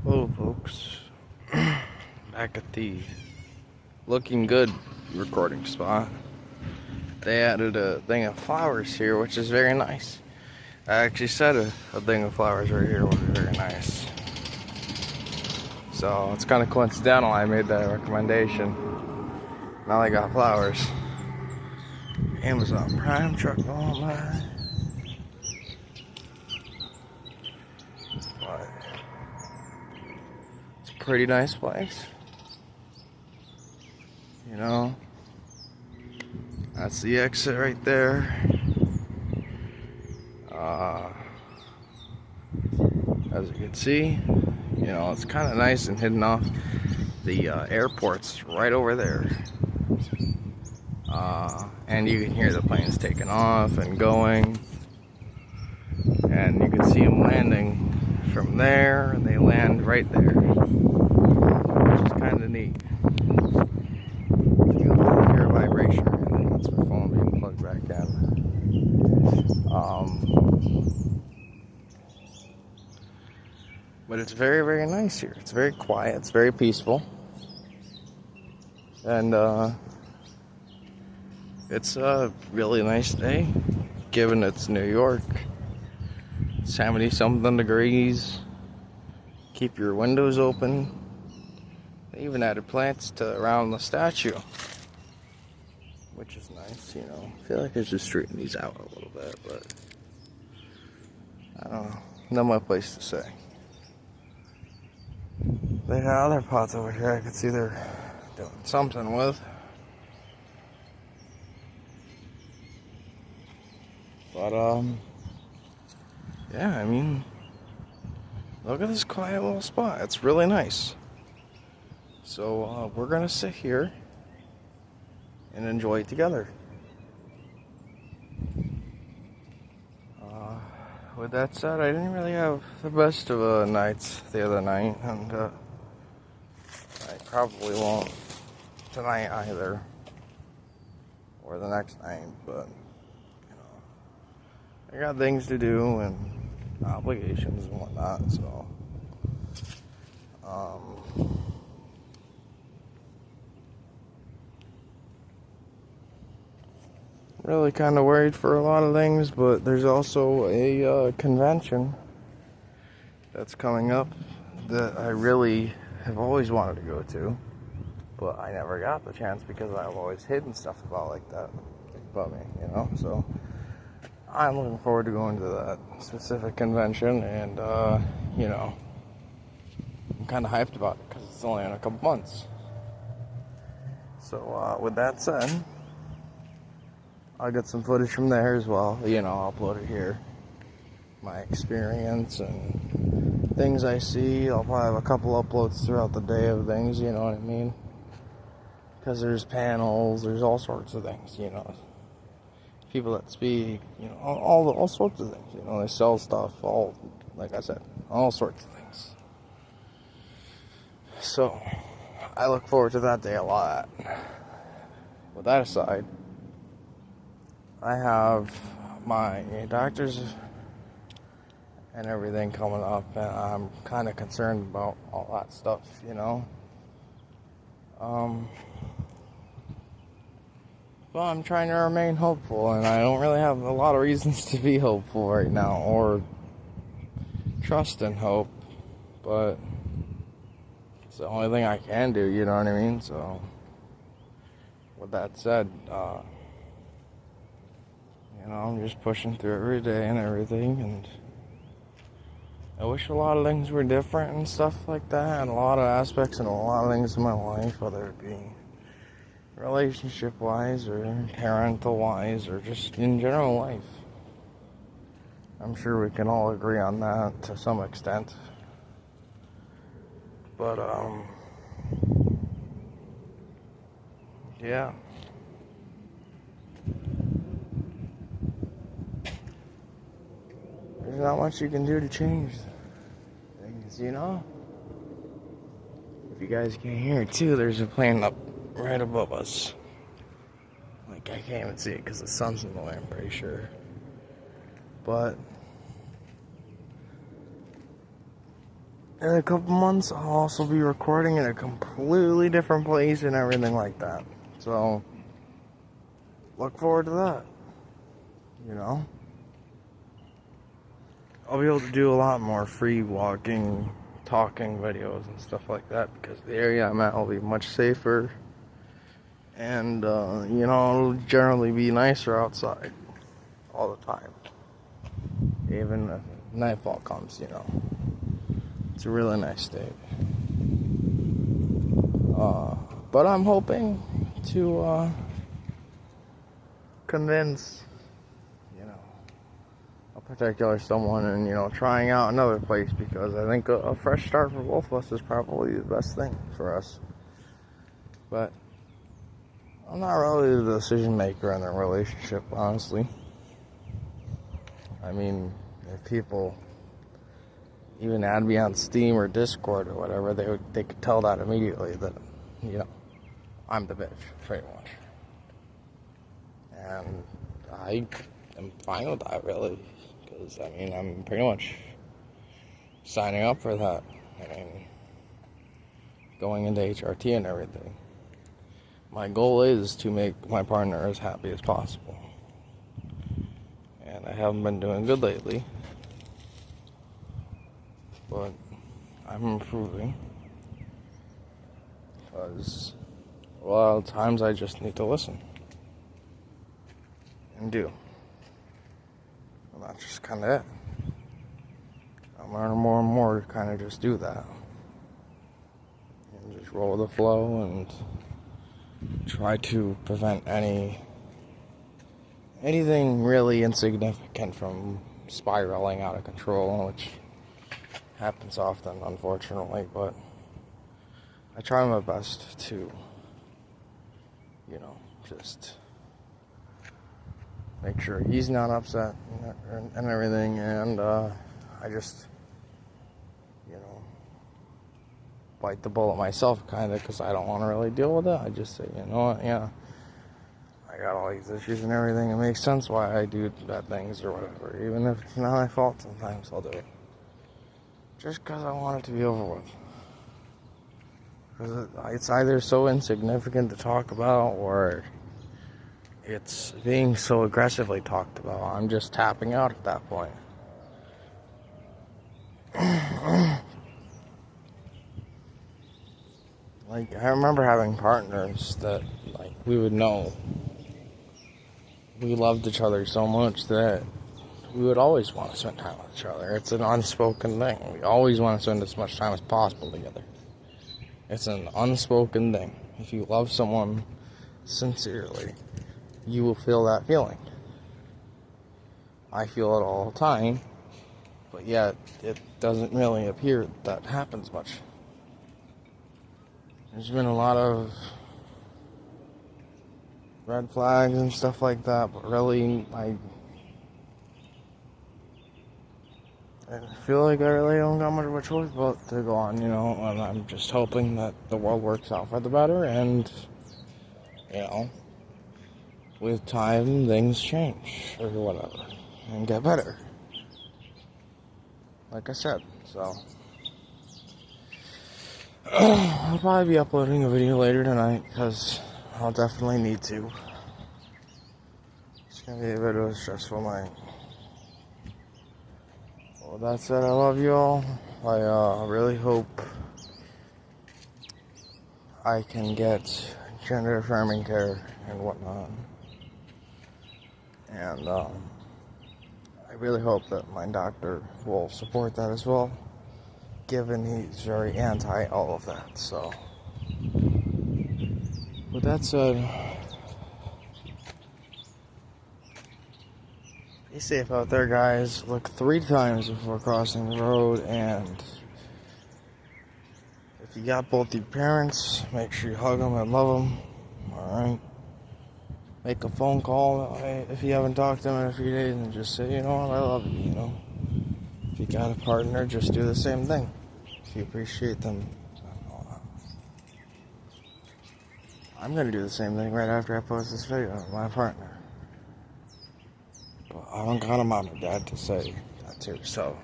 Hello folks, back at the looking good recording spot. They added a thing of flowers here, which is very nice. I actually said a thing of flowers right here was very nice. So it's kind of coincidental I made that recommendation. Now they got flowers. Amazon Prime truck online. But it's a pretty nice place. You know, that's the exit right there. As you can see, you know, it's kind of nice and hidden off. The airport's right over there. And you can hear the planes taking off and going. And you can see them landing from there, and they land right there. Which is kind of neat. You can hear a vibration, and that's my phone being plugged back in. But it's very, very nice here. It's very quiet. It's very peaceful. And it's a really nice day, given it's New York. 70-something degrees. Keep your windows open. They even added plants around the statue, which is nice, you know. I feel like I should straighten these out a little bit, but I don't know. Not my place to say. They have other pots over here I can see they're doing something with. But, yeah, I mean, look at this quiet little spot. It's really nice. So, we're gonna sit here and enjoy it together. With that said, I didn't really have the best of nights the other night, and I probably won't tonight either, or the next night, but, you know, I got things to do and obligations and whatnot, so, really kind of worried for a lot of things, but there's also a convention that's coming up that I really have always wanted to go to, but I never got the chance because I've always hidden stuff about me, you know. So I'm looking forward to going to that specific convention, and you know, I'm kind of hyped about it because it's only in a couple months. So with that said, I'll get some footage from there as well. You know, I'll upload it here. My experience and things I see. I'll probably have a couple uploads throughout the day of things, you know what I mean? Because there's panels, there's all sorts of things, you know. People that speak, you know, all sorts of things. You know, they sell stuff, like I said, all sorts of things. So, I look forward to that day a lot. With that aside, I have my doctors and everything coming up, and I'm kind of concerned about all that stuff, you know. But I'm trying to remain hopeful, and I don't really have a lot of reasons to be hopeful right now, or trust and hope, but it's the only thing I can do, you know what I mean? So, with that said, you know, I'm just pushing through every day and everything, and I wish a lot of things were different and stuff like that, and a lot of aspects and a lot of things in my life, whether it be relationship-wise or parental-wise or just in general life. I'm sure we can all agree on that to some extent. But, yeah. There's not much you can do to change things, you know? If you guys can hear it too, there's a plane up right above us. Like, I can't even see it because the sun's in the way, I'm pretty sure. But in a couple months, I'll also be recording in a completely different place and everything like that. So, look forward to that. You know? I'll be able to do a lot more free walking, talking videos and stuff like that because the area I'm at will be much safer. And, you know, it'll generally be nicer outside all the time. Even if nightfall comes, you know. It's a really nice day. But I'm hoping to convince, you know, a particular someone and, you know, trying out another place because I think a fresh start for both of us is probably the best thing for us. But I'm not really the decision maker in the relationship, honestly. I mean, if people even add me on Steam or Discord or whatever, they could tell that immediately that, you know, I'm the bitch, pretty much. And I am fine with that, really, because, I mean, I'm pretty much signing up for that. I mean, going into HRT and everything. My goal is to make my partner as happy as possible. And I haven't been doing good lately. But I'm improving. Because a lot of times I just need to listen. And do. And that's just kind of it. I'm learning more and more to kind of just do that. And just roll with the flow and try to prevent anything really insignificant from spiraling out of control, which happens often, unfortunately, but I try my best to, you know, just make sure he's not upset and everything, and I just, you know, bite the bullet myself, kind of, because I don't want to really deal with it. I just say, you know what, yeah, I got all these issues and everything. It makes sense why I do bad things or whatever, even if it's not my fault. Sometimes I'll do it just because I want it to be over with. Because it's either so insignificant to talk about, or it's being so aggressively talked about. I'm just tapping out at that point. Like, I remember having partners that, like, we would know we loved each other so much that we would always want to spend time with each other. It's an unspoken thing. We always want to spend as much time as possible together. It's an unspoken thing. If you love someone sincerely, you will feel that feeling. I feel it all the time, but yet it doesn't really appear that happens much. There's been a lot of red flags and stuff like that, but really, I feel like I really don't got much of a choice but to go on, you know, and I'm just hoping that the world works out for the better, and, you know, with time, things change, or whatever, and get better. Like I said, so I'll probably be uploading a video later tonight, because I'll definitely need to. It's gonna be a bit of a stressful night. Well, that said, I love you all. I really hope I can get gender affirming care and whatnot. And I really hope that my doctor will support that as well, given he's very anti all of that. So, with that said, be safe out there, guys. Look 3 times before crossing the road, and if you got both your parents, make sure you hug them and love them. Alright? Make a phone call if you haven't talked to them in a few days, and just say, you know what, I love you, you know. If you got a partner, just do the same thing. If you appreciate them. I'm gonna do the same thing right after I post this video with my partner. But I don't got a mom and dad to say that to, so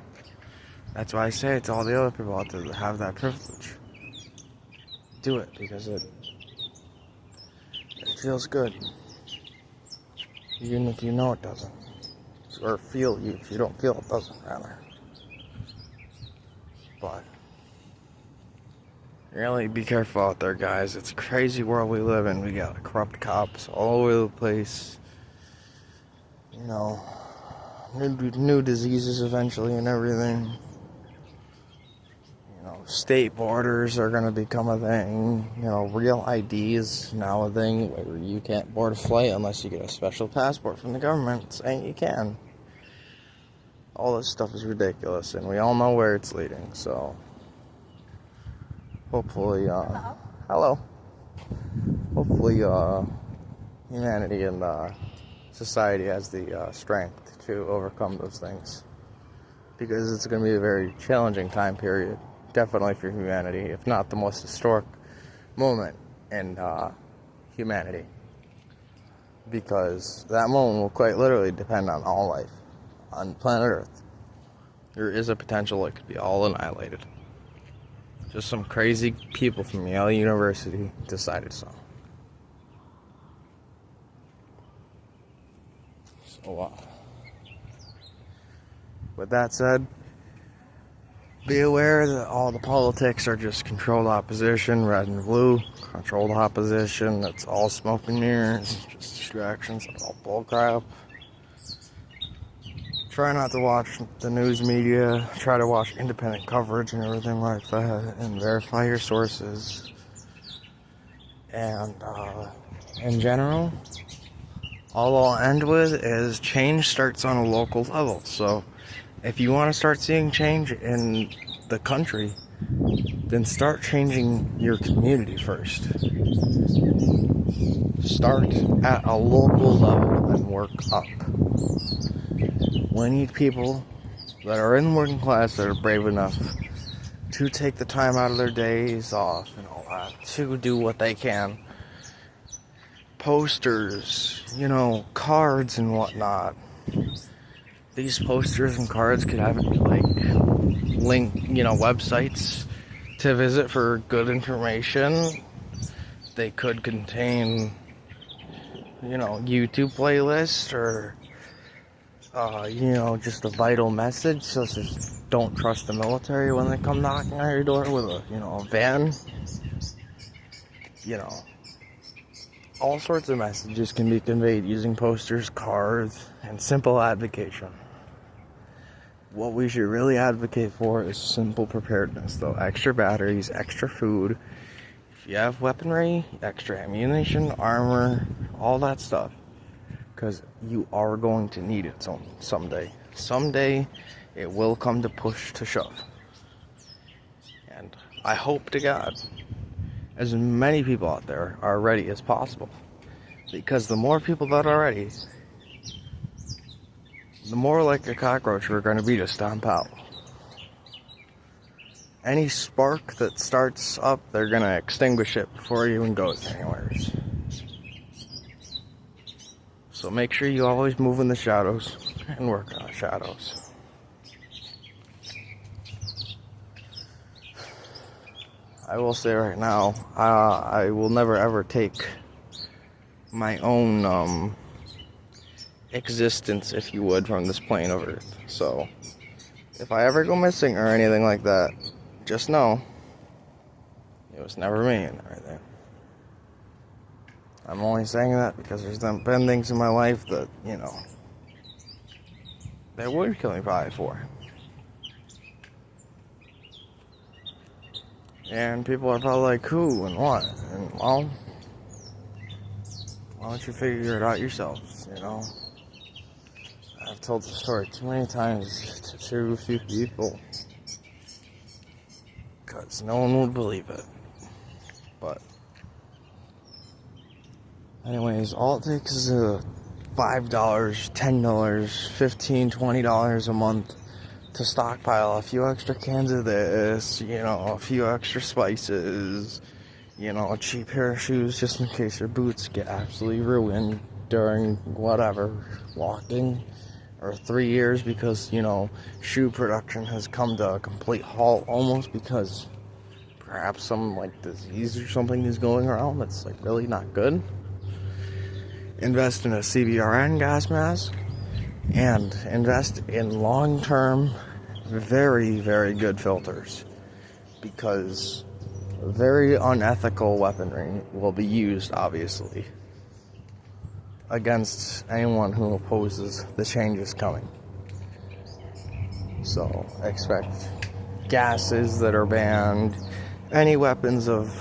That's why I say to all the other people out there that have that privilege. Do it, because it feels good. Even if you know it doesn't. Or if you don't feel it doesn't, rather. But really be careful out there, guys. It's a crazy world we live in. We got corrupt cops all over the place. You know, new diseases eventually and everything. You know, state borders are going to become a thing. You know, real ID is now a thing where you can't board a flight unless you get a special passport from the government saying you can. All this stuff is ridiculous, and we all know where it's leading, so hopefully, hello. Hopefully, humanity and society has the strength to overcome those things, because it's going to be a very challenging time period, definitely for humanity, if not the most historic moment in humanity, because that moment will quite literally depend on all life on planet Earth. There is a potential it could be all annihilated. Just some crazy people from Yale University decided so. So, with that said, be aware that all the politics are just controlled opposition, red and blue, controlled opposition. That's all smoke and mirrors, just distractions, all bullcrap. Try not to watch the news media. Try to watch independent coverage and everything like that, and verify your sources. And in general, all I'll end with is change starts on a local level. So if you want to start seeing change in the country, then start changing your community first. Start at a local level and work up. We need people that are in the working class that are brave enough to take the time out of their days off and all that to do what they can. Posters, cards and whatnot. These posters and cards could have link, websites to visit for good information. They could contain, YouTube playlists or just a vital message, such as don't trust the military when they come knocking on your door with a van. All sorts of messages can be conveyed using posters, cards, and simple advocation. What we should really advocate for is simple preparedness, though. Extra batteries, extra food. If you have weaponry, extra ammunition, armor, all that stuff. Because you are going to need it someday. Someday, it will come to push to shove. And I hope to God, as many people out there are ready as possible. Because the more people that are ready, the more like a cockroach we're going to be to stomp out. Any spark that starts up, they're going to extinguish it before it even goes anywhere. So make sure you always move in the shadows and work on the shadows. I will say right now, I will never ever take my own existence, if you would, from this plane of Earth. So if I ever go missing or anything like that, just know it was never me and everything. I'm only saying that because there's been things in my life that, they would kill me probably for. And people are probably like, who and what? And, well, why don't you figure it out yourselves, I've told the story too many times to too few people. Because no one would believe it. But anyways, all it takes is $5, $10, $15, $20 a month to stockpile a few extra cans of this, a few extra spices, a cheap pair of shoes just in case your boots get absolutely ruined during whatever, walking or 3 years, because, you know, shoe production has come to a complete halt almost because perhaps some like disease or something is going around that's like really not good. Invest in a CBRN gas mask and invest in long-term, very, very good filters, because very unethical weaponry will be used, obviously, against anyone who opposes the changes coming. So expect gases that are banned, any weapons of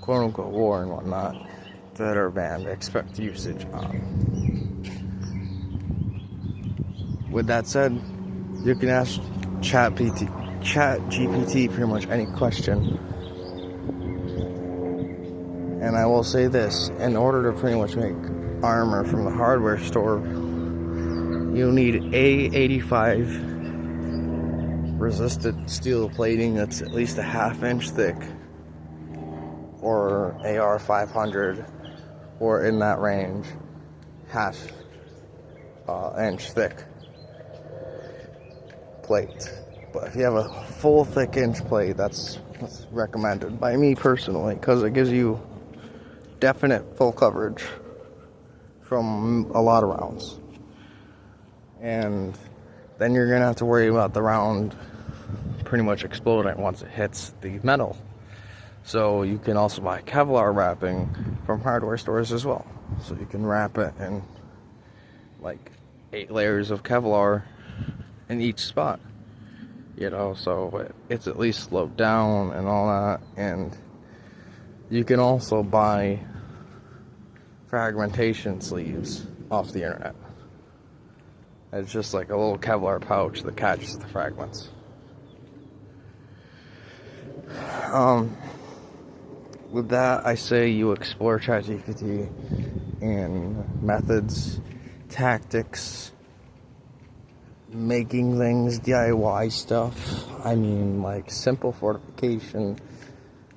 quote-unquote war and whatnot that are banned, expect usage on. With that said, you can ask ChatGPT pretty much any question. And I will say this, in order to pretty much make armor from the hardware store, you'll need A85 resistant steel plating that's at least a half-inch thick, or AR 500, or in that range, half-inch thick plate. But if you have a full thick inch plate, that's recommended by me personally, because it gives you definite full coverage from a lot of rounds. And then you're gonna have to worry about the round pretty much exploding once it hits the metal. So you can also buy Kevlar wrapping from hardware stores as well. So you can wrap it in like 8 layers of Kevlar in each spot, you know, so it's at least slowed down and all that. And you can also buy fragmentation sleeves off the internet. It's just like a little Kevlar pouch that catches the fragments. With that, I say you explore ChatGPT in methods, tactics, making things, DIY stuff. I mean, like simple fortification,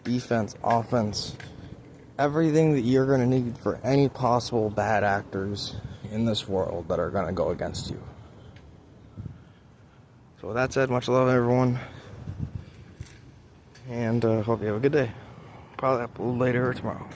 defense, offense, everything that you're going to need for any possible bad actors in this world that are going to go against you. So with that said, much love, everyone, and hope you have a good day. Probably upload later or tomorrow.